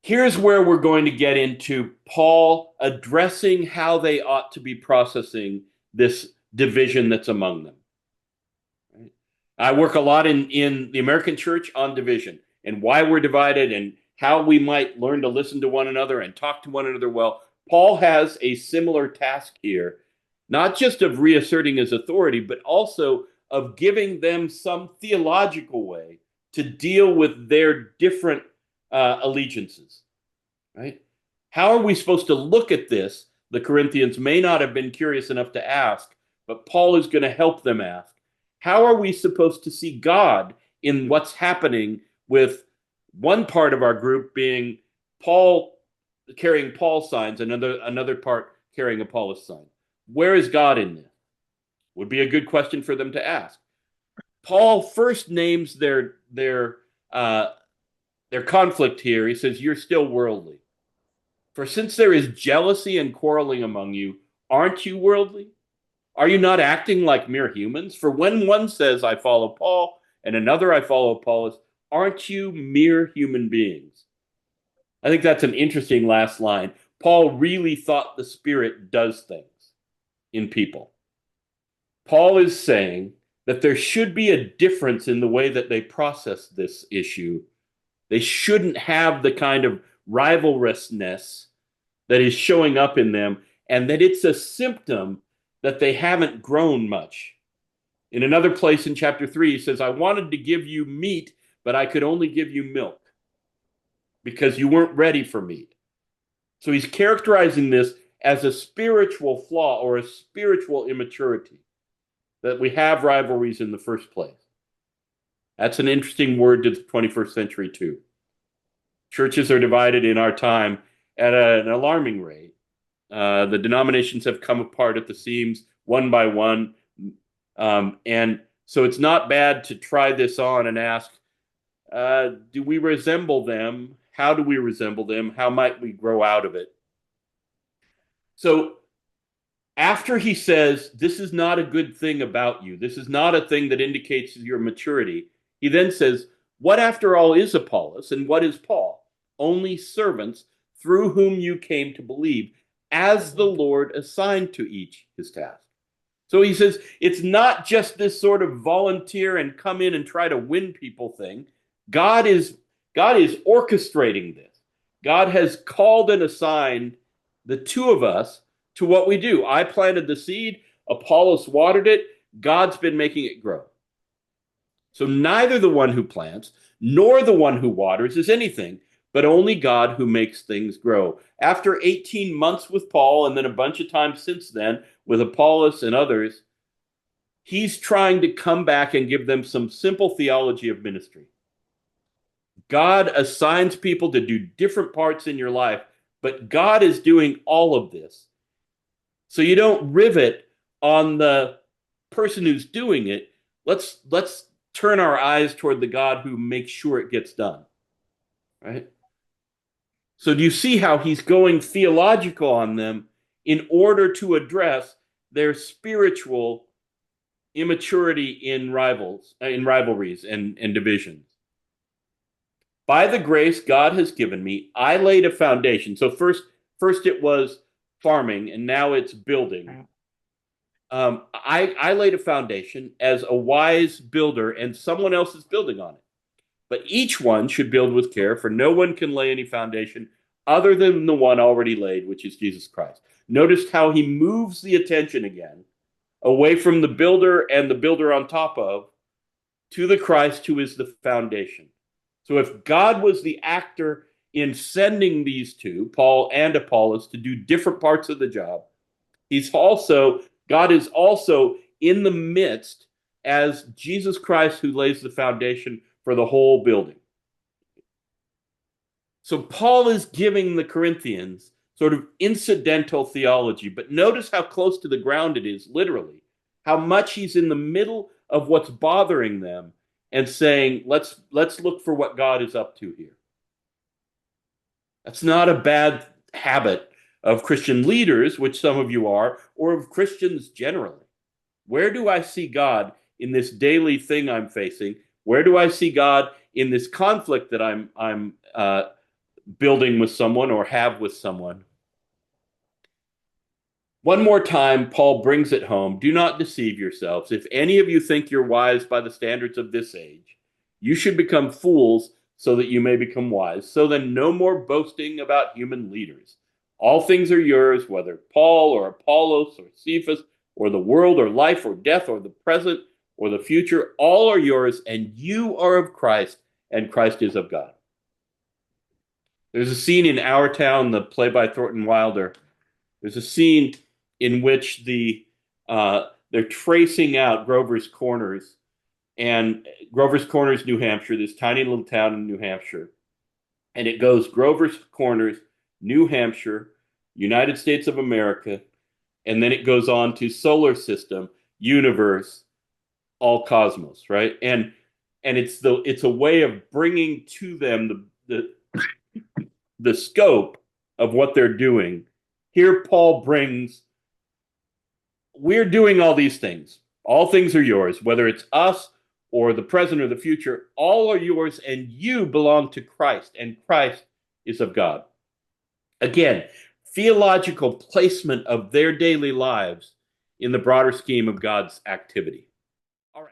Here's where we're going to get into Paul addressing how they ought to be processing this division that's among them. Right? I work a lot in the American church on division and why we're divided and how we might learn to listen to one another and talk to one another well. Paul has a similar task here, not just of reasserting his authority, but also of giving them some theological way to deal with their different allegiances, right? How are we supposed to look at this? The Corinthians may not have been curious enough to ask, but Paul is going to help them ask. How are we supposed to see God in what's happening with one part of our group being Paul carrying Paul's signs, another part carrying Apollos' sign? Where is God in this? Would be a good question for them to ask. Paul first names their conflict here. He says, "You're still worldly. For since there is jealousy and quarreling among you, aren't you worldly? Are you not acting like mere humans? For when one says, 'I follow Paul,' and another, 'I follow Apollos,' aren't you mere human beings?" I think that's an interesting last line. Paul really thought the Spirit does things in people. Paul is saying that there should be a difference in the way that they process this issue. They shouldn't have the kind of rivalrousness that is showing up in them, and that it's a symptom that they haven't grown much. In another place in chapter 3, he says, "I wanted to give you meat, but I could only give you milk because you weren't ready for meat." So he's characterizing this as a spiritual flaw or a spiritual immaturity, that we have rivalries in the first place. That's an interesting word to the 21st century, too. Churches are divided in our time at an alarming rate. The denominations have come apart at the seams one by one. And so it's not bad to try this on and ask, do we resemble them? How do we resemble them? How might we grow out of it? So after he says, this is not a good thing about you, this is not a thing that indicates your maturity, he then says, what after all is Apollos and what is Paul? Only servants through whom you came to believe, as the Lord assigned to each his task. So he says, it's not just this sort of volunteer and come in and try to win people thing. God is orchestrating this. God has called and assigned the two of us to what we do. I planted the seed, Apollos watered it, God's been making it grow. So neither the one who plants nor the one who waters is anything, but only God who makes things grow. After 18 months with Paul, and then a bunch of times since then with Apollos and others, he's trying to come back and give them some simple theology of ministry. God assigns people to do different parts in your life, but God is doing all of this. So you don't rivet on the person who's doing it. Let's turn our eyes toward the God who makes sure it gets done. Right? So do you see how he's going theological on them in order to address their spiritual immaturity in rivalries and divisions? By the grace God has given me, I laid a foundation. So first it was farming, and now it's building. I laid a foundation as a wise builder, and someone else is building on it. But each one should build with care, for no one can lay any foundation other than the one already laid, which is Jesus Christ. Notice how he moves the attention again away from the builder and the builder on top of to the Christ who is the foundation. So if God was the actor in sending these two, Paul and Apollos, to do different parts of the job, God is also in the midst as Jesus Christ who lays the foundation for the whole building. So Paul is giving the Corinthians sort of incidental theology, but notice how close to the ground it is, literally, how much he's in the middle of what's bothering them and saying, let's look for what God is up to here. That's not a bad habit of Christian leaders, which some of you are, or of Christians generally. Where do I see God in this daily thing I'm facing? Where do I see God in this conflict that I'm building with someone or have with someone. One more time, Paul brings it home. Do not deceive yourselves. If any of you think you're wise by the standards of this age, you should become fools so that you may become wise. So then, no more boasting about human leaders. All things are yours, whether Paul or Apollos or Cephas or the world or life or death or the present or the future. All are yours, and you are of Christ, and Christ is of God. There's a scene in Our Town, the play by Thornton Wilder. There's a scene in which they're tracing out Grover's Corners, and Grover's Corners, New Hampshire, this tiny little town in New Hampshire, and it goes Grover's Corners, New Hampshire, United States of America, and then it goes on to solar system, universe, all cosmos, right? And it's a way of bringing to them the scope of what they're doing. Here, Paul brings, we're doing all these things. All things are yours, whether it's us or the present or the future, all are yours, and you belong to Christ, and Christ is of God. Again, theological placement of their daily lives in the broader scheme of God's activity. All right.